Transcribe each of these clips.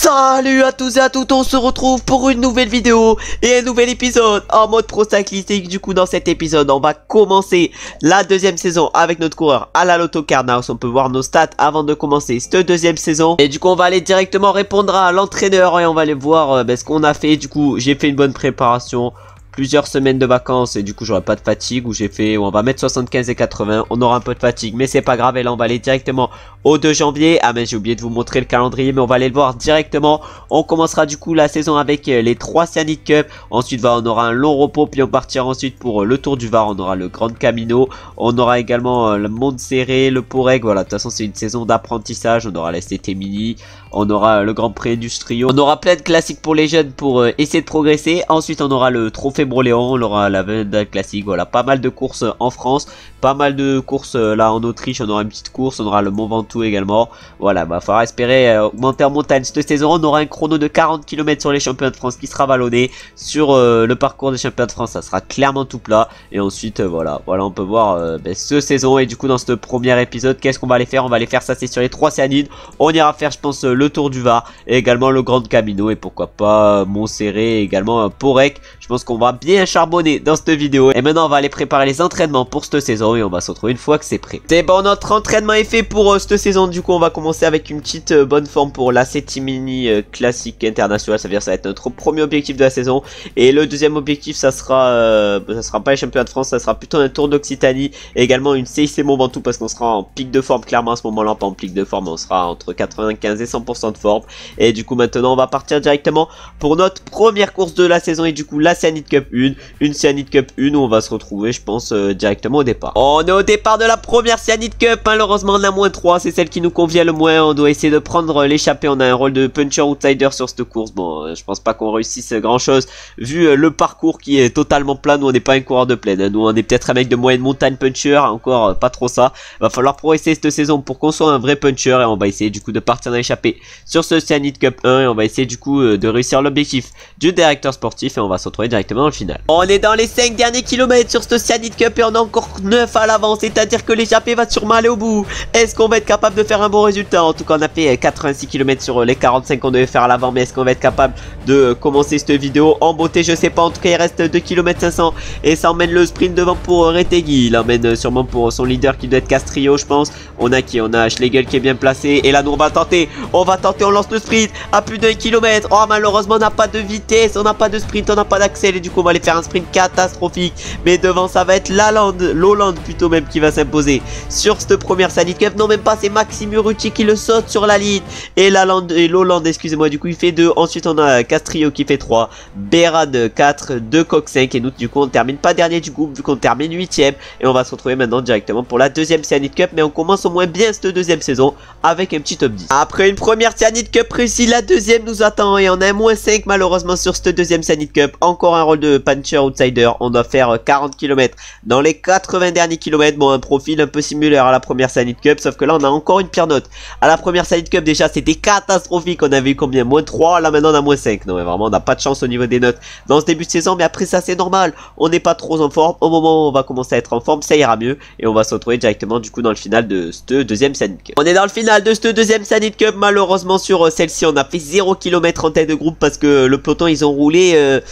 Salut à tous et à toutes, on se retrouve pour une nouvelle vidéo et un nouvel épisode en mode Pro Cyclistique. Du coup dans cet épisode on va commencer la deuxième saison avec notre coureur à la Lotto Carnaus. On peut voir nos stats avant de commencer cette deuxième saison. Et du coup on va aller directement répondre à l'entraîneur et on va aller voir ce qu'on a fait. Du coup j'ai fait une bonne préparation, plusieurs semaines de vacances et du coup j'aurai pas de fatigue, où on va mettre 75 et 80, on aura un peu de fatigue mais c'est pas grave. Et là on va aller directement au 2 janvier. Ah mais j'ai oublié de vous montrer le calendrier, mais on va aller le voir directement. On commencera du coup la saison avec les 3 Cyanide Cup, ensuite on aura un long repos, puis on partira ensuite pour le Tour du Var, on aura le Grand Camino, on aura également le Monde Serré, le Poreg. Voilà, de toute façon c'est une saison d'apprentissage, on aura la STT Mini, on aura le Grand Prix Industrio, on aura plein de classiques pour les jeunes pour essayer de progresser. Ensuite on aura le Trophée Broléon, on aura la Venda classique. Voilà, pas mal de courses en France, pas mal de courses là en Autriche, on aura une petite course, on aura le Mont Ventoux également. Voilà, va falloir espérer augmenter en montagne cette saison. On aura un chrono de 40 km sur les championnats de France qui sera vallonné. Sur le parcours des championnats de France, ça sera clairement tout plat. Et ensuite voilà on peut voir cette saison. Et du coup dans ce premier épisode, qu'est-ce qu'on va aller faire? On va aller faire ça, c'est sur les 3 cyanides. On ira faire je pense le Tour du Var et également le Grand Camino, et pourquoi pas Montserré et également Porec. Je pense qu'on va bien charbonner dans cette vidéo. Et maintenant on va aller préparer les entraînements pour cette saison et on va se retrouver une fois que c'est prêt. C'est bon, notre entraînement est fait pour cette saison. Du coup on va commencer avec une petite bonne forme pour la CT Mini classique internationale. Ça veut dire que ça va être notre premier objectif de la saison. Et le deuxième objectif ça sera pas les championnats de France, ça sera plutôt un Tour d'Occitanie et également une CIC Mont Ventoux, parce qu'on sera en pic de forme clairement à ce moment là. Pas en pic de forme, on sera entre 95 et 100% de forme. Et du coup maintenant on va partir directement pour notre première course de la saison, et du coup la Cyanide Cup 1, une Cyanide Cup 1 où on va se retrouver je pense directement au départ. On est au départ de la première Cyanide Cup, malheureusement on a -3, c'est celle qui nous convient le moins. On doit essayer de prendre l'échappée, on a un rôle de puncher outsider sur cette course. Bon je pense pas qu'on réussisse grand chose vu le parcours qui est totalement plat. Nous on n'est pas un coureur de plaine, nous on est peut-être un mec de moyenne montagne puncher, encore pas trop ça. Va falloir progresser cette saison pour qu'on soit un vrai puncher, et on va essayer du coup de partir dans l'échappée sur ce Cyanide Cup 1 et on va essayer du coup de réussir l'objectif du directeur sportif, et on va se retrouver directement dans le final. On est dans les 5 derniers kilomètres sur ce Cyanide Cup et on a encore 9 à l'avant, c'est-à-dire que l'échappée va sûrement aller au bout. Est-ce qu'on va être capable de faire un bon résultat? En tout cas on a fait 86 km sur les 45 qu'on devait faire à l'avant, mais est-ce qu'on va être capable de commencer cette vidéo en beauté? Je sais pas. En tout cas il reste 2 km 500 et ça emmène le sprint devant pour Retegui. Il emmène sûrement pour son leader qui doit être Castrillo je pense. On a qui? On a Schlegel qui est bien placé, et là nous on va tenter, on lance le sprint à plus d'1 km. Oh malheureusement on n'a pas de vitesse, on n'a pas de sprint, on n'a pas d'accel, et du coup on va aller faire un sprint catastrophique. Mais devant ça va être Lowland plutôt même qui va s'imposer sur cette première Cyanide Cup. Non même pas, c'est Maxime Urruti qui le saute sur la ligne, et Lowland excusez-moi, du coup il fait 2. Ensuite on a Castrillo qui fait 3, Berad 4, De Coq 5, et nous du coup on termine pas dernier du groupe vu qu'on termine 8ème, et on va se retrouver maintenant directement pour la deuxième Cyanide Cup. Mais on commence au moins bien cette deuxième saison avec un petit top 10. Après une première Cyanide Cup réussie, la deuxième nous attend et on a un -5 malheureusement sur cette deuxième Cyanide Cup. Encore un rôle de puncher outsider, on doit faire 40 km dans les 80 derniers kilomètres. Bon, un profil un peu similaire à la première Cyanide Cup, sauf que là on a encore une pire note. À la première Cyanide Cup déjà c'était catastrophique, on avait eu combien? -3, là maintenant on a -5. Non mais vraiment on n'a pas de chance au niveau des notes dans ce début de saison, mais après ça c'est normal, on n'est pas trop en forme. Au moment où on va commencer à être en forme ça ira mieux, et on va se retrouver directement du coup dans le final de cette deuxième Cyanide Cup. On est dans le final de cette deuxième Cyanide Cup. Malheureusement sur celle-ci on a fait 0 km en tête de groupe, parce que le peloton ils ont roulé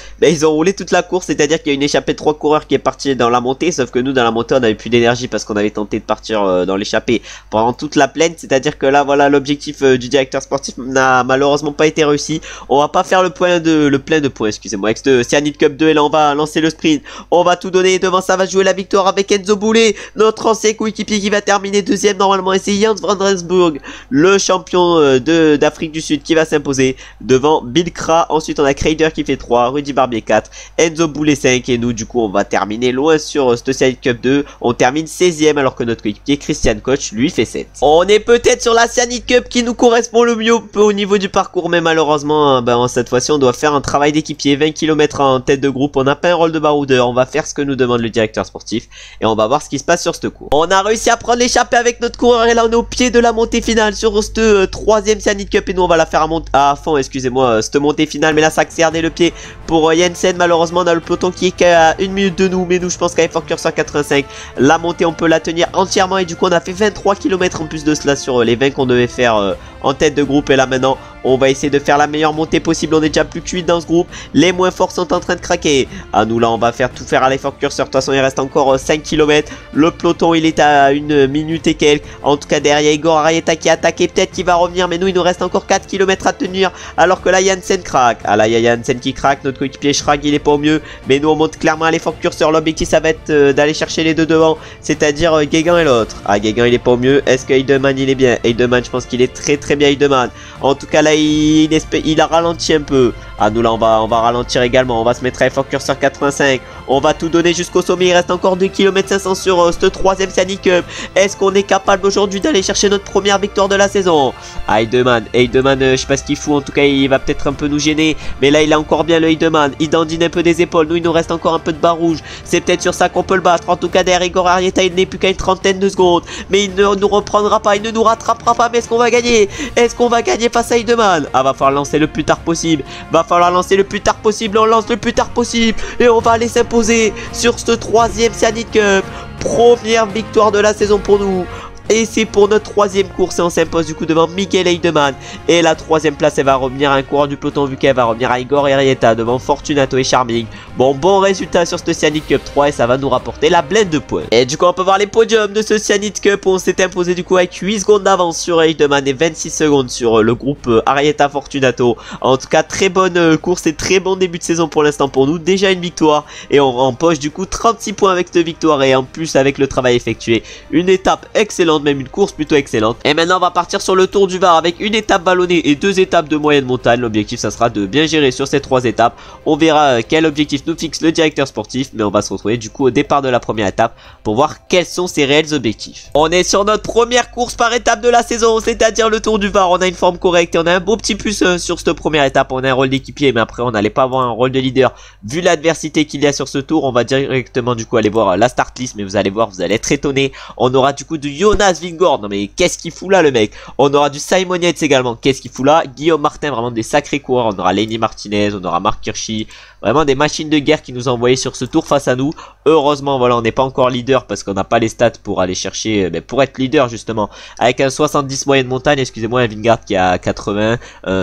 toute la course, c'est-à-dire qu'il y a une échappée de 3 coureurs qui est partie dans la montée, sauf que nous dans la montée on avait plus d'énergie parce qu'on avait tenté de partir dans l'échappée pendant toute la plaine. C'est-à-dire que là voilà l'objectif du directeur sportif n'a malheureusement pas été réussi. On va pas faire le plein de points excusez-moi avec ce Cyanide Cup 2, et là on va lancer le sprint, on va tout donner. Devant ça va jouer la victoire avec Enzo Boulet, notre ancien coéquipier qui va terminer deuxième normalement, et c'est Jens van Rensburg, le champion d'Afrique du Sud, qui va s'imposer devant Bill Kra. Ensuite on a Kreider qui fait 3, Rudy Barbier 4, Enzo Boulet 5, et nous du coup on va terminer loin sur ce Cyanide Cup 2. On termine 16ème alors que notre coéquipier Christian Koch lui fait 7. On est peut-être sur la Cyanide Cup qui nous correspond le mieux au niveau du parcours, mais malheureusement cette fois-ci on doit faire un travail d'équipier. 20 km en tête de groupe, on n'a pas un rôle de baroudeur, on va faire ce que nous demande le directeur sportif et on va voir ce qui se passe sur ce cours. On a réussi à prendre l'échappée avec notre coureur, et là on est au pied de la montée finale sur cette troisième Cyanide Cup, et nous on va la faire à fond excusez-moi cette montée finale. Mais là ça accélère le pied pour Jensen. Malheureusement on a le peloton qui est qu'à 1 minute de nous, mais nous je pense qu'avec Fort Cursor 85 la montée on peut la tenir entièrement, et du coup on a fait 23 km en plus de cela sur les 20 qu'on devait faire en tête de groupe. Et là maintenant, on va essayer de faire la meilleure montée possible. On est déjà plus que 8 dans ce groupe. Les moins forts sont en train de craquer. À nous là, on va faire tout faire à l'effort curseur. De toute façon, il reste encore 5 km. Le peloton, il est à 1 minute et quelques. En tout cas, derrière Igor Arieta qui a attaqué. Peut-être qu'il va revenir. Mais nous, il nous reste encore 4 km à tenir. Alors que là, Janssen craque. Ah là, il y a Janssen qui craque. Notre coéquipier Schrag, il est pas au mieux. Mais nous, on monte clairement à l'effort curseur. L'objectif, ça va être d'aller chercher les deux devant. C'est-à-dire Guégan et l'autre. Ah, Guégan, il est pas au mieux. Est-ce que Heidemann, il est bien? Heidemann, je pense qu'il est très bien, Heidemann. En tout cas, là, il a ralenti un peu. Ah, nous là, on va ralentir également. On va se mettre à effort curseur 85. On va tout donner jusqu'au sommet. Il reste encore 2 km 500 sur ce 3ème Scenic Cup. Est-ce qu'on est capable aujourd'hui d'aller chercher notre première victoire de la saison? Ah, Heidemann, je sais pas ce qu'il fout. En tout cas, il va peut-être un peu nous gêner. Mais là, il est encore bien le Heidemann. Il dandine un peu des épaules. Nous, il nous reste encore un peu de barre rouge. C'est peut-être sur ça qu'on peut le battre. En tout cas, derrière Igor Arieta, il n'est plus qu'à une trentaine de secondes. Mais il ne nous reprendra pas. Il ne nous rattrapera pas. Mais est-ce qu'on va gagner? Est-ce qu'on va gagner face à Heidemann? Ah, va falloir lancer le plus tard possible. Va falloir lancer le plus tard possible. On lance le plus tard possible. Et on va aller s'imposer sur ce 3ème Scenic Cup. Première victoire de la saison pour nous. Et c'est pour notre 3ème course et on s'impose du coup devant Miguel Heidemann. Et la 3ème place, elle va revenir à un coureur du peloton vu qu'elle va revenir à Igor Arieta devant Fortunato et Charming. Bon résultat sur ce Scenic Cup 3 et ça va nous rapporter la blende de points. Et du coup on peut voir les podiums de ce Scenic Cup où on s'est imposé du coup avec 8 secondes d'avance sur Heidemann et 26 secondes sur le groupe Arieta Fortunato. En tout cas très bonne course et très bon début de saison pour l'instant pour nous. Déjà une victoire et on empoche du coup 36 points avec cette victoire et en plus avec le travail effectué. Une étape excellente, même une course plutôt excellente. Et maintenant on va partir sur le Tour du Var avec une étape vallonnée et 2 étapes de moyenne montagne. L'objectif ça sera de bien gérer sur ces 3 étapes. On verra quel objectif nous fixe le directeur sportif, mais on va se retrouver du coup au départ de la première étape pour voir quels sont ses réels objectifs. On est sur notre première course par étape de la saison, c'est-à-dire le Tour du Var. On a une forme correcte et on a un beau petit plus sur cette première étape. On a un rôle d'équipier, mais après on n'allait pas avoir un rôle de leader vu l'adversité qu'il y a sur ce tour. On va directement du coup aller voir la start list, mais vous allez voir, vous allez être étonné. On aura du coup du Jonas Vingegaard. Non mais qu'est-ce qu'il fout là le mec? On aura du Simon Yates également. Qu'est-ce qu'il fout là? Guillaume Martin, vraiment des sacrés coureurs. On aura Lenny Martinez, on aura Marc Hirschi. Vraiment des machines de guerre qui nous ont envoyé sur ce tour face à nous. Heureusement, voilà, on n'est pas encore leader parce qu'on n'a pas les stats pour aller chercher, pour être leader justement. Avec un 70 moyenne montagne, excusez-moi, un Vingegaard qui a 80,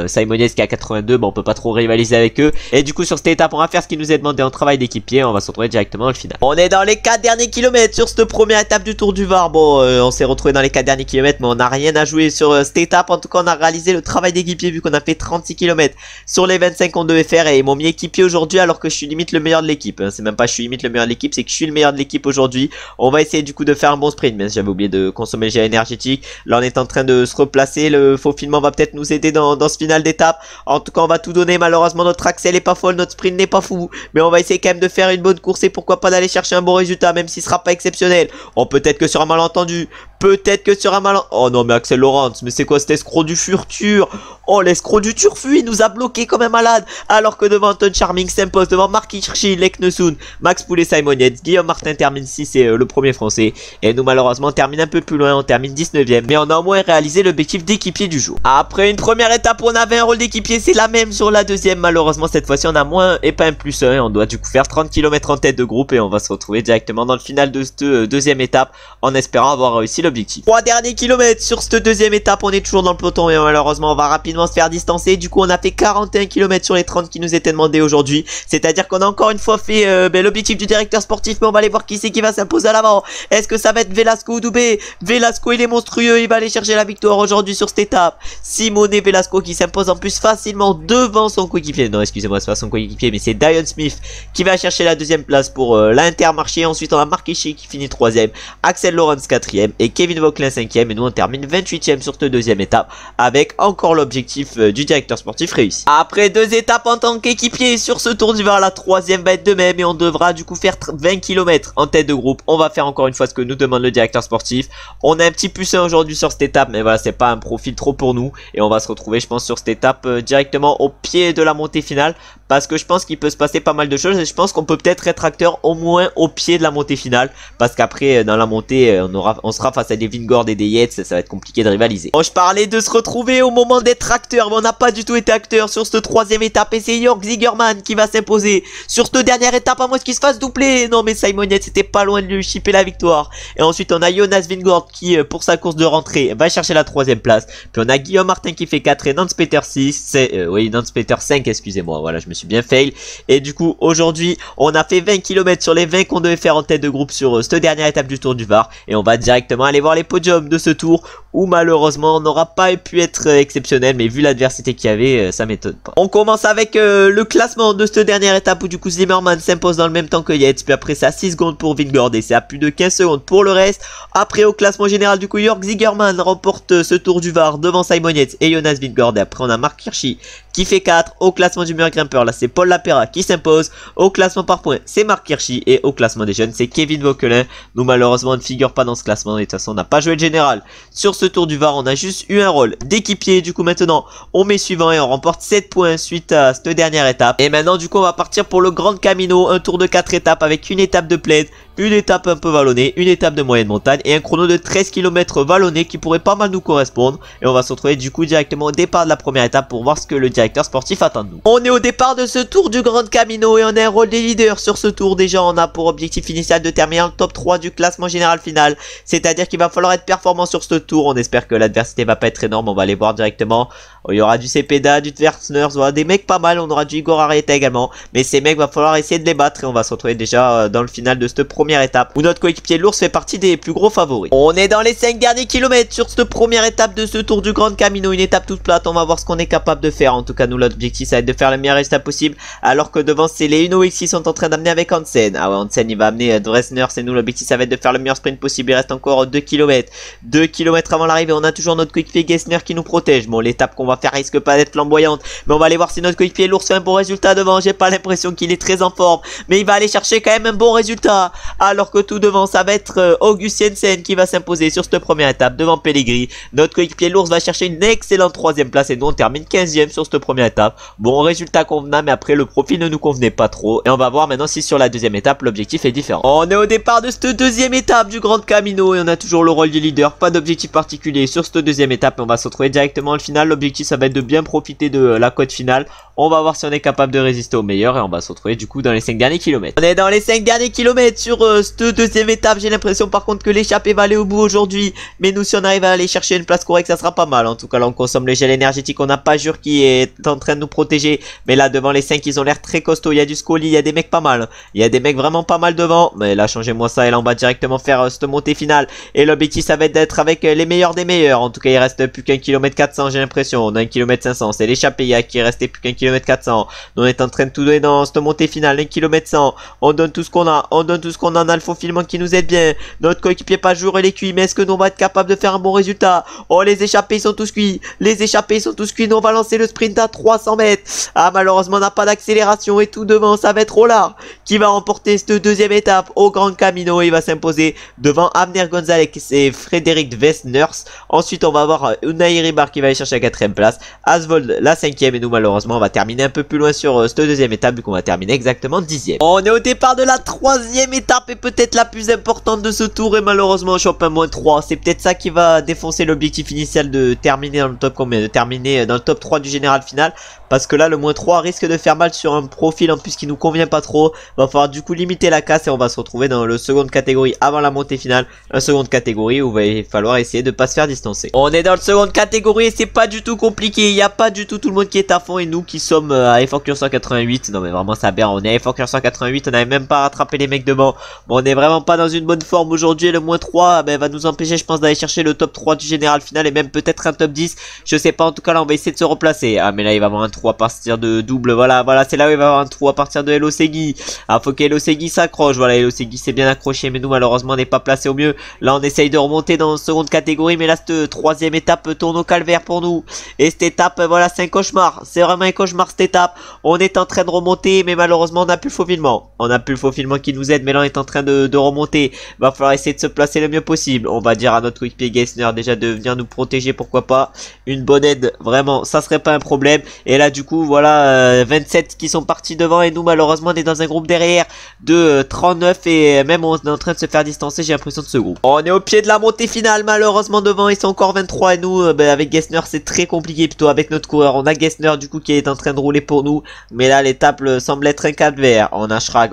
Simon Yates qui a 82, bon, on peut pas trop rivaliser avec eux. Et du coup, sur cette étape, on va faire ce qui nous est demandé en travail d'équipier. On va se retrouver directement dans le final. On est dans les 4 derniers kilomètres sur cette première étape du Tour du Var. Bon, on s'est retrouvé dans les 4 derniers kilomètres, mais on n'a rien à jouer sur cette étape. En tout cas, on a réalisé le travail d'équipier vu qu'on a fait 36 km sur les 25 qu'on devait faire et ils m'ont mis équipier aujourd'hui alors que je suis limite le meilleur de l'équipe. C'est même pas je suis limite le meilleur de l'équipe, c'est que je suis le meilleur de l'équipe aujourd'hui. On va essayer du coup de faire un bon sprint, mais j'avais oublié de consommer le gel énergétique. Là, on est en train de se replacer. Le faufilement va peut-être nous aider dans ce final d'étape. En tout cas, on va tout donner. Malheureusement, notre axe elle est pas folle, notre sprint n'est pas fou, mais on va essayer quand même de faire une bonne course et pourquoi pas d'aller chercher un bon résultat, même s'il sera pas exceptionnel. Oh, peut-être que sur un malentendu. Peut-être que sur un malentendu. Oh non, mais Axel Laurent, mais c'est quoi cet escroc du Furtur? Oh, l'escroc du Turfu, il nous a bloqué comme un malade. Alors que devant Anton Charming s'impose devant Marc Hirschi, Leknessoun, Max Poulet, Simon Yates, Guillaume Martin termine 6 et le premier français. Et nous, malheureusement, on termine un peu plus loin, on termine 19ème. Mais on a au moins réalisé l'objectif d'équipier du jour. Après une première étape, on avait un rôle d'équipier, c'est la même sur la deuxième. Malheureusement, cette fois-ci, on a moins et pas un plus 1. On doit du coup faire 30 km en tête de groupe et on va se retrouver directement dans le final de cette deuxième étape en espérant avoir réussi l'objectif. 3 derniers kilomètres sur cette deuxième étape, on est toujours dans le peloton et malheureusement, on va rapidement se faire distancer. Du coup, on a fait 41 km sur les 30 qui nous étaient demandés aujourd'hui. C'est-à-dire qu'on a encore une fois fait l'objectif du directeur sportif, mais on va aller voir qui c'est qui va s'imposer à l'avant. Est-ce que ça va être Velasco ou Doubé? Velasco, il est monstrueux, il va aller chercher la victoire aujourd'hui sur cette étape. Simone Velasco qui s'impose en plus facilement devant son coéquipier. Non, excusez-moi, c'est pas son coéquipier, mais c'est Dion Smith qui va chercher la deuxième place pour l'Intermarché. Ensuite, on a Marc Hirschi qui finit 3ème, Axel Laurens 4ème et Kevin Vauquelin 5ème. Et nous, on termine 28ème sur cette deuxième étape avec encore l'objectif du directeur sportif réussi. Après 2 étapes en tant qu'équipier sur ce Tour du Var, la 3ème va être de même et on devra du coup faire 20 km en tête de groupe. On va faire encore une fois ce que nous demande le directeur sportif. On a un petit plus 1 aujourd'hui sur cette étape, mais voilà, c'est pas un profil trop pour nous et on va se retrouver, je pense, sur cette étape directement au pied de la montée finale parce que je pense qu'il peut se passer pas mal de choses et je pense qu'on peut peut-être être acteur au moins au pied de la montée finale parce qu'après dans la montée on sera face face à des Vingord et des Yates, ça va être compliqué de rivaliser. Bon, je parlais de se retrouver au moment d'être acteur, mais on n'a pas du tout été acteur sur cette troisième étape et c'est Jörg Ziegerman qui va s'imposer sur cette dernière étape, à moins qu'il se fasse doubler. Non mais Simon Yates c'était pas loin de lui chipper la victoire. Et ensuite on a Jonas Vingord qui pour sa course de rentrée va chercher la troisième place. Puis on a Guillaume Martin qui fait 4 et Nance Peter 6, oui Nance Peter 5 excusez-moi, voilà je me suis bien fail. Et du coup aujourd'hui on a fait 20 km sur les 20 qu'on devait faire en tête de groupe sur cette dernière étape du Tour du Var. Et on va directement aller voir les podiums de ce tour où malheureusement on n'aura pas pu être exceptionnel, mais vu l'adversité qu'il y avait, ça m'étonne pas. On commence avec le classement de cette dernière étape où du coup Zimmerman s'impose dans le même temps que Yates, puis après c'est à 6 secondes pour Vingord et c'est à plus de 15 secondes pour le reste. Après au classement général du coup Jörg Ziegerman remporte ce Tour du Var devant Simon Yates et Jonas Vingord, et après on a Marc Hirschi qui fait 4. Au classement du meilleur grimpeur là c'est Paul Lapera qui s'impose. Au classement par points c'est Marc Hirschi et au classement des jeunes c'est Kevin Vauquelin. Nous malheureusement on ne figure pas dans ce classement et de toute façon on n'a pas joué le général. Sur ce Tour du Var on a juste eu un rôle d'équipier. Du coup maintenant on met suivant et on remporte 7 points suite à cette dernière étape. Et maintenant du coup on va partir pour le Grand Camino, un tour de 4 étapes avec une étape de plaine, une étape un peu vallonnée, une étape de moyenne montagne et un chrono de 13 km vallonné qui pourrait pas mal nous correspondre. Et on va se retrouver du coup directement au départ de la première étape pour voir ce que le directeur sportif attend de nous. On est au départ de ce tour du Grand Camino et on a un rôle des leaders sur ce tour. Déjà on a pour objectif initial de terminer en top 3 du classement général final, c'est à dire qu'il va falloir être performant sur ce tour. On espère que l'adversité va pas être énorme, on va aller voir directement. Il y aura du Cepeda, du Tversners, voilà, des mecs pas mal, on aura du Igor Arieta également, mais ces mecs va falloir essayer de les battre et on va se retrouver déjà dans le final de cette première étape où notre coéquipier l'ours fait partie des plus gros favoris. On est dans les 5 derniers kilomètres sur cette première étape de ce tour du Grand Camino, une étape toute plate. On va voir ce qu'on est capable de faire. En tout cas nous l'objectif ça va être de faire le meilleur résultat possible, alors que devant c'est les Uno X qui sont en train d'amener avec Hansen. Ah ouais, Hansen il va amener Dresner, c'est nous l'objectif ça va être de faire le meilleur sprint possible. Il reste encore 2 km 2 km avant l'arrivée. On a toujours notre coéquipier Gessner qui nous protège. Bon, l'étape qu'on va faire risque pas d'être flamboyante, mais on va aller voir si notre coéquipier l'ours fait un bon résultat devant. J'ai pas l'impression qu'il est très en forme, mais il va aller chercher quand même un bon résultat, alors que tout devant ça va être August Jensen qui va s'imposer sur cette première étape devant Pellegrini. Notre coéquipier l'ours va chercher une excellente 3ème place et nous on termine 15ème sur cette première étape. Bon résultat convenable, mais après le profil ne nous convenait pas trop et on va voir maintenant si sur la deuxième étape l'objectif est différent. On est au départ de cette deuxième étape du Grand Camino et on a toujours le rôle du leader, pas d'objectif particulier sur cette deuxième étape et on va se retrouver directement au final. L'objectif ça va être de bien profiter de la côte finale. On va voir si on est capable de résister au meilleur et on va se retrouver du coup dans les 5 derniers kilomètres. On est dans les 5 derniers kilomètres sur cette deuxième étape. J'ai l'impression par contre que l'échappée va aller au bout aujourd'hui, mais nous si on arrive à aller chercher une place correcte ça sera pas mal. En tout cas là on consomme le gel énergétique, on n'a pas Jure qui est en train de nous protéger, mais là devant les 5 ils ont l'air très costauds. Il y a du Scoli, il y a des mecs pas mal, il y a des mecs vraiment pas mal devant, mais là changez-moi ça et là on va directement faire cette montée finale et l'objectif ça va être d'être avec les meilleurs des meilleurs. En tout cas il reste plus qu'un kilomètre 400 j'ai l'impression, on a 1 km 500, c'est l'échappée qui restait plus qu'un kilomètre 400. Nous on est en train de tout donner dans cette montée finale, 1 km 100, on donne tout ce qu'on a, on donne tout ce qu'on a, on a le faufilement qui nous aide bien, notre coéquipier pas jour et les cuits, mais est-ce que nous on va être capable de faire un bon résultat? Oh les échappés ils sont tous cuits, les échappés ils sont tous cuits, nous on va lancer le sprint à 300 mètres. Ah malheureusement on n'a pas d'accélération et tout devant ça va être Rollard qui va remporter cette deuxième étape au Grand Camino et il va s'imposer devant Abner Gonzalez et Frédéric Westners. Ensuite on va avoir Unai Ribar qui va aller chercher la 4ème place, Asvold la 5ème et nous malheureusement on va terminer un peu plus loin sur cette deuxième étape vu qu'on va terminer exactement 10ème. On est au départ de la 3ème étape et peut-être la plus importante de ce tour et malheureusement on chope un -3. C'est peut-être ça qui va défoncer l'objectif initial de terminer dans le top combien, de terminer dans le top 3 du général final, parce que là le -3 risque de faire mal sur un profil en plus qui nous convient pas trop. Va falloir du coup limiter la casse et on va se retrouver dans le seconde catégorie avant la montée finale, un seconde catégorie où il va falloir essayer de pas se faire distancer. On est dans le seconde catégorie et c'est pas du tout compliqué, il n'y a pas du tout le monde qui est à fond et nous qui sommes à effort cure 188, non mais vraiment ça aberre, on est à effort cure 188, on n'avait même pas rattrapé les mecs devant. Bon on est vraiment pas dans une bonne forme aujourd'hui et le -3 va nous empêcher je pense d'aller chercher le top 3 du général final et même peut-être un top 10, je sais pas. En tout cas là on va essayer de se replacer. Ah mais là il va avoir un trou à partir de double, voilà c'est là où il va avoir un trou à partir de Elosegui. Ah faut qu'Elosegui s'accroche, voilà Elosegui s'est bien accroché mais nous malheureusement on n'est pas placé au mieux. Là on essaye de remonter dans la seconde catégorie mais là cette 3ème étape tourne au calvaire pour nous Et cette étape, voilà, c'est un cauchemar. C'est vraiment un cauchemar cette étape. On est en train de remonter, mais malheureusement, on n'a plus le faufilement. On n'a plus le faufilement qui nous aide, mais là, on est en train de remonter. Va falloir essayer de se placer le mieux possible. On va dire à notre coéquipier Gessner déjà de venir nous protéger, pourquoi pas. Une bonne aide, vraiment, ça serait pas un problème. Et là, du coup, voilà, 27 qui sont partis devant, et nous, malheureusement, on est dans un groupe derrière de 39, et même on est en train de se faire distancer, j'ai l'impression, de ce groupe. On est au pied de la montée finale, malheureusement, devant, ils sont encore 23, et nous, avec Gessner, c'est très compliqué, plutôt avec notre coureur. On a Gessner, du coup, qui est en train de rouler pour nous, mais là, l'étape semble être un calvaire. On a Schrag,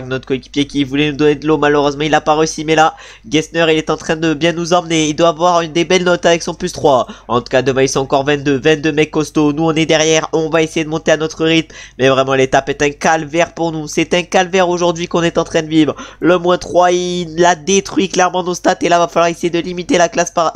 notre coéquipier, qui voulait nous donner de l'eau, malheureusement, il a pas réussi, mais là, Gessner, il est en train de bien nous emmener, il doit avoir des belles notes avec son plus 3. En tout cas, devant, ils sont encore 22 mecs costauds, nous, on est derrière, on va essayer de monter à notre rythme, mais vraiment, l'étape est un calvaire pour nous, c'est un calvaire aujourd'hui qu'on est en train de vivre. Le moins 3, il a détruit clairement nos stats, et là, va falloir essayer de limiter la classe par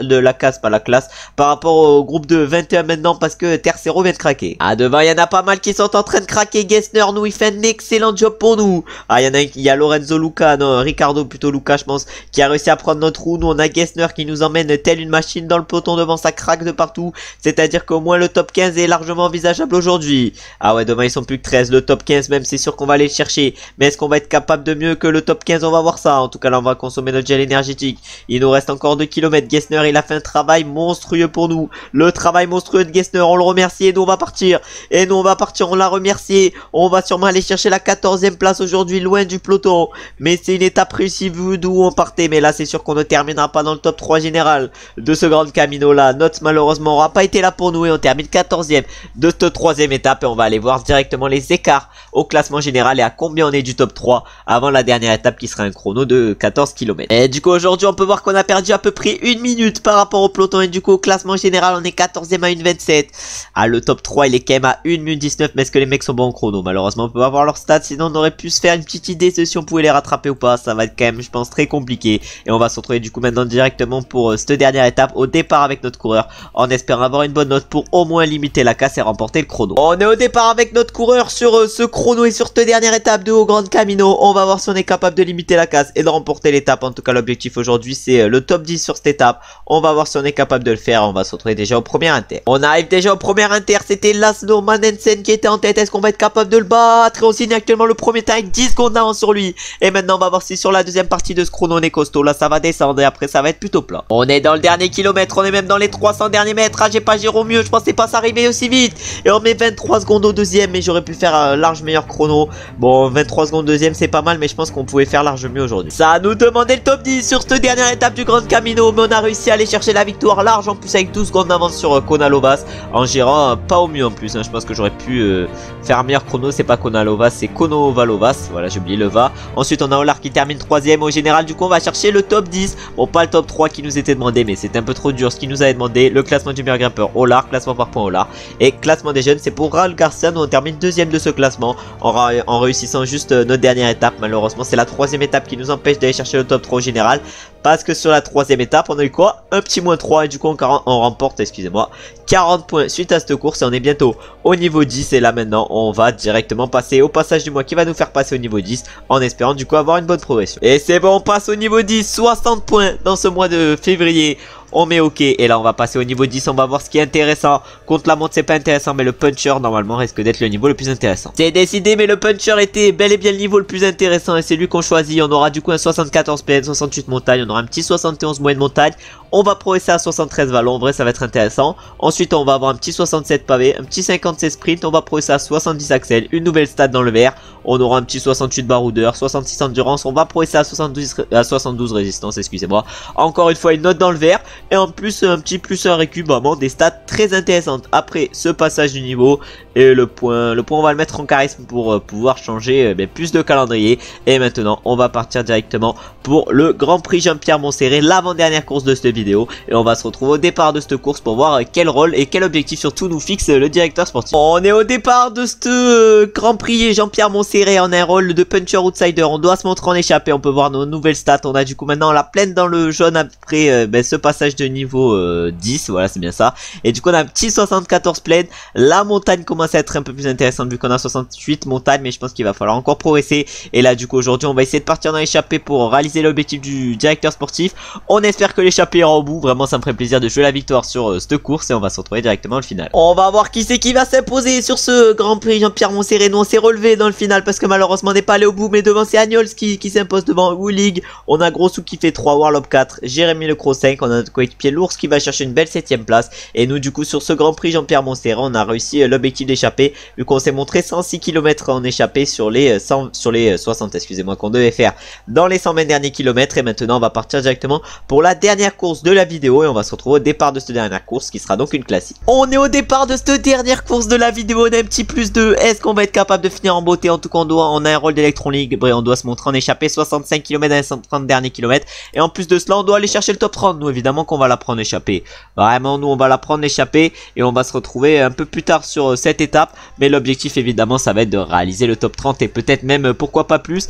rapport au groupe de 21 maintenant, parce que Tercero vient de craquer. Ah, devant, il y en a pas mal qui sont en train de craquer. Gessner, nous, il fait un excellent job pour nous. Ah, il y en a un, il y a Lorenzo Luca, non, Ricardo plutôt Luca, je pense, qui a réussi à prendre notre roue. Nous, on a Gessner qui nous emmène telle une machine dans le peloton devant, ça craque de partout. C'est-à-dire qu'au moins le top 15 est largement envisageable aujourd'hui. Ah ouais, devant, ils sont plus que 13. Le top 15, même, c'est sûr qu'on va aller le chercher. Mais est-ce qu'on va être capable de mieux que le top 15? On va voir ça. En tout cas, là, on va consommer notre gel énergétique. Il nous reste encore 2 km. Gessner, il a fait un travail monstrueux pour nous. Le travail monstrueux de Gessner, on le remercie, et nous, on va partir. Et nous, on va partir, on l'a remercié. On va sûrement aller chercher la 14e place aujourd'hui, loin du peloton. Mais c'est une étape réussie vu d'où on partait. Mais là, c'est sûr qu'on ne terminera pas dans le top 3 général de ce Grand Camino là. Note, malheureusement, aura pas été là pour nous, et on termine 14e de cette 3e étape. Et on va aller voir directement les écarts au classement général et à combien on est du top 3 avant la dernière étape qui sera un chrono de 14 km. Et du coup, aujourd'hui, on peut voir qu'on a perdu à peu près 1 minute par rapport au peloton, et du coup, au classement général, on est 14e à 1,27. Ah, le top 3, il est quand même à 1 minute 19, mais est-ce que les mecs sont bons en chrono? Malheureusement, on peut pas voir leurs stats, sinon on aurait pu se faire une petite idée de si on pouvait les rattraper ou pas. Ça va être quand même, je pense, très compliqué. Et on va se retrouver du coup maintenant directement pour cette dernière étape au départ avec notre coureur, en espérant avoir une bonne note pour au moins limiter la casse et remporter le chrono. On est au départ avec notre coureur sur ce chrono et sur cette dernière étape de Haut Grand Camino. On va voir si on est capable de limiter la casse et de remporter l'étape. En tout cas, l'objectif aujourd'hui, c'est le top 10 sur cette étape. On va voir si on est capable de le faire. On va se retrouver déjà au premier inter. On arrive déjà au premier inter. C'était Laszlo Manensen qui était en tête. Est-ce qu'on va être capable de le battre? Et on signe actuellement le premier temps avec 10 secondes d'avance sur lui. Et maintenant, on va voir si sur la deuxième partie de ce chrono, on est costaud. Là, ça va descendre et après, ça va être plutôt plat. On est dans le dernier kilomètre. On est même dans les 300 derniers mètres. Ah, j'ai pas géré au mieux. Je pensais pas s'arriver aussi vite. Et on met 23 secondes au deuxième. Mais j'aurais pu faire un large meilleur chrono. Bon, 23 secondes deuxième, c'est pas mal. Mais je pense qu'on pouvait faire large mieux aujourd'hui. Ça nous demandait le top 10 sur cette dernière étape du Grand Camino. Mais on a réussi à aller chercher la victoire large. En plus, avec 12 secondes d'avance sur Konalovas. En gérant pas au mieux en plus. Je pense que j'aurais pu faire un meilleur chrono. C'est pas Konalovas, c'est Konovalovas. Voilà, j'ai oublié le va. Ensuite, on a Olar qui termine 3ème. Au général, du coup, on va chercher le top 10. Bon, pas le top 3 qui nous était demandé, mais c'était un peu trop dur ce qui nous avait demandé. Le classement du meilleur grimpeur, Olar. Classement par points, Olar. Et classement des jeunes, c'est pour Raul Garcia. Nous, on termine 2ème de ce classement en réussissant juste notre dernière étape. Malheureusement, c'est la 3ème étape qui nous empêche d'aller chercher le top 3 au général. Parce que sur la 3ème étape, on a eu quoi? Un petit moins 3. Et du coup, on remporte, excusez-moi, 40 points suite à cette course. Et on est bientôt au niveau 10. Et là, maintenant, on va directement passer au passage du mois qui va nous faire passer au niveau 10. En espérant, du coup, avoir une bonne progression. Et c'est bon, on passe au niveau 10. 60 points dans ce mois de février. On met ok, et là on va passer au niveau 10, on va voir ce qui est intéressant. Contre la montre c'est pas intéressant, mais le puncher normalement risque d'être le niveau le plus intéressant. C'est décidé, mais le puncher était bel et bien le niveau le plus intéressant, et c'est lui qu'on choisit. On aura du coup un 74 PN, 68 montagne, on aura un petit 71 moyenne montagne. On va progresser à 73 vallons, en vrai ça va être intéressant. Ensuite on va avoir un petit 67 pavé, un petit 57 sprint, on va progresser à 70 axel, une nouvelle stat dans le vert. On aura un petit 68 baroudeur, 66 endurance, on va progresser à 72 résistance, excusez-moi. Encore une fois une note dans le vert. Et en plus un petit plus 1 récup, vraiment des stats très intéressantes. Après ce passage du niveau et le point on va le mettre en charisme pour pouvoir changer plus de calendrier. Et maintenant on va partir directement pour le Grand Prix Jean-Pierre Montserrat, l'avant-dernière course de cette vidéo. Et on va se retrouver au départ de cette course pour voir quel rôle et quel objectif surtout nous fixe le directeur sportif. On est au départ de ce Grand Prix Jean-Pierre Montserrat, on a un rôle de puncher outsider. On doit se montrer en échappée, on peut voir nos nouvelles stats. On a du coup maintenant la plaine dans le jaune après ce passage de niveau 10, voilà c'est bien ça. Et du coup on a un petit 74 plaine. La montagne commence à être un peu plus intéressante vu qu'on a 68 montagnes, mais je pense qu'il va falloir encore progresser. Et là du coup aujourd'hui on va essayer de partir dans l'échappée pour réaliser l'objectif du directeur sportif. On espère que l'échappée ira au bout. Vraiment ça me ferait plaisir de jouer la victoire sur cette course et on va se retrouver directement au final. On va voir qui c'est qui va s'imposer sur ce Grand Prix Jean-Pierre Montserrat. Nous on s'est relevé dans le final parce que malheureusement on n'est pas allé au bout, mais devant c'est Agnols qui s'impose devant Woolig. On a Grossou qui fait 3, Warlock 4, Jérémy Lecro 5, on a notre coéquipier L'Ours qui va chercher une belle 7ème place. Et nous du coup sur ce Grand Prix Jean-Pierre Montserrat on a réussi l'objectif d'échapper, vu qu'on s'est montré 106 km en échappé sur les 60, excusez-moi, qu'on devait faire dans les 120 derniers kilomètres. Et maintenant on va partir directement pour la dernière course de la vidéo et on va se retrouver au départ de cette dernière course qui sera donc une classique. On est au départ de cette dernière course de la vidéo, on a un petit plus de est-ce qu'on va être capable de finir en beauté. En tout cas on a un rôle d'électron libre, on doit se montrer en échappé 65 km dans les 130 derniers kilomètres. Et en plus de cela on doit aller chercher le top 30. Nous évidemment qu'on va la prendre échappée, vraiment nous on va la prendre échappée et on va se retrouver un peu plus tard sur cette étape. Mais l'objectif évidemment ça va être de réaliser le top 30 et peut-être même pourquoi pas plus,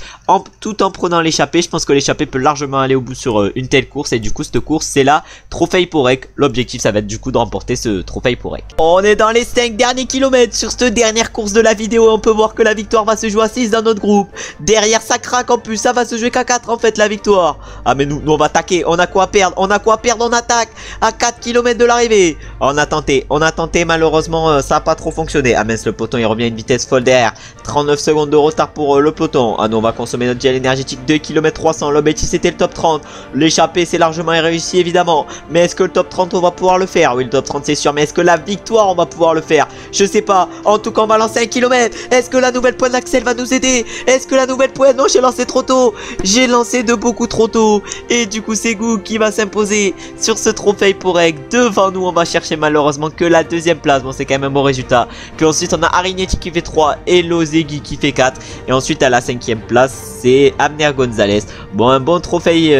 tout en prenant l'échappée. Je pense que l'échappée peut largement aller au bout sur une telle course. Et du coup cette course c'est la Trophée Porek. L'objectif ça va être du coup de remporter ce Trophée Porek. On est dans les 5 derniers kilomètres sur cette dernière course de la vidéo. On peut voir que la victoire va se jouer à 6 dans notre groupe. Derrière ça craque en plus, ça va se jouer qu'à 4 en fait la victoire. Ah mais nous on va attaquer, on a quoi perdre, on attaque à 4 km de l'arrivée. On a tenté malheureusement ça n'a pas trop fonctionné. Ah mince, le peloton il revient à une vitesse folle derrière. 39 secondes de retard pour le peloton. Ah non, on va consommer notre gel énergétique, 2 km 300. L'objectif c'était le top 30. L'échappée c'est largement réussi évidemment. Mais est-ce que le top 30 on va pouvoir le faire? Oui, le top 30 c'est sûr. Mais est-ce que la victoire on va pouvoir le faire? Je sais pas. En tout cas on va lancer 1 km. Est-ce que la nouvelle pointe d'axel va nous aider? Est-ce que la nouvelle pointe... Non, j'ai lancé trop tôt. J'ai lancé de beaucoup trop tôt. Et du coup c'est Goog qui va s'imposer sur ce Trophée Porek. Devant nous on va chercher malheureusement que la 2ème place. Bon c'est quand même un bon résultat. Puis ensuite on a Arignetti qui fait 3 et Lozegui qui fait 4. Et ensuite à la 5ème place c'est Abner Gonzalez. Bon un bon trophée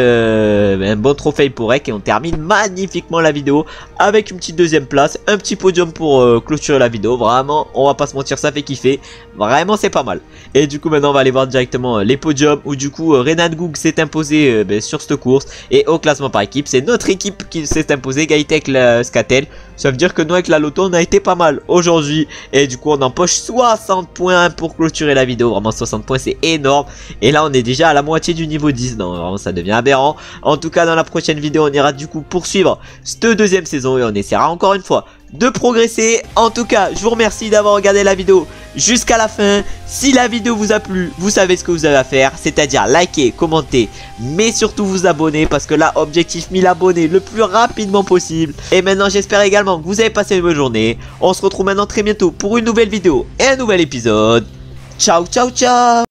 Porek. Et on termine magnifiquement la vidéo avec une petite 2ème place. Un petit podium pour clôturer la vidéo. Vraiment on va pas se mentir, ça fait kiffer. Vraiment c'est pas mal. Et du coup maintenant on va aller voir directement les podiums où du coup Renan Goog s'est imposé sur cette course. Et au classement par équipe c'est notre équipe qui s'est imposée, Gaitec Scatel. Ça veut dire que nous avec la loto on a été pas mal aujourd'hui. Et du coup on empoche 60 points pour clôturer la vidéo. Vraiment 60 points c'est énorme. Et là on est déjà à la moitié du niveau 10. Non vraiment ça devient aberrant. En tout cas dans la prochaine vidéo on ira du coup poursuivre cette 2ème saison. Et on essaiera encore une fois de progresser. En tout cas je vous remercie d'avoir regardé la vidéo jusqu'à la fin. Si la vidéo vous a plu, vous savez ce que vous avez à faire, c'est-à-dire liker, commenter, mais surtout vous abonner, parce que là objectif 1000 abonnés le plus rapidement possible. Et maintenant j'espère également que vous avez passé une bonne journée. On se retrouve maintenant très bientôt pour une nouvelle vidéo et un nouvel épisode. Ciao ciao ciao.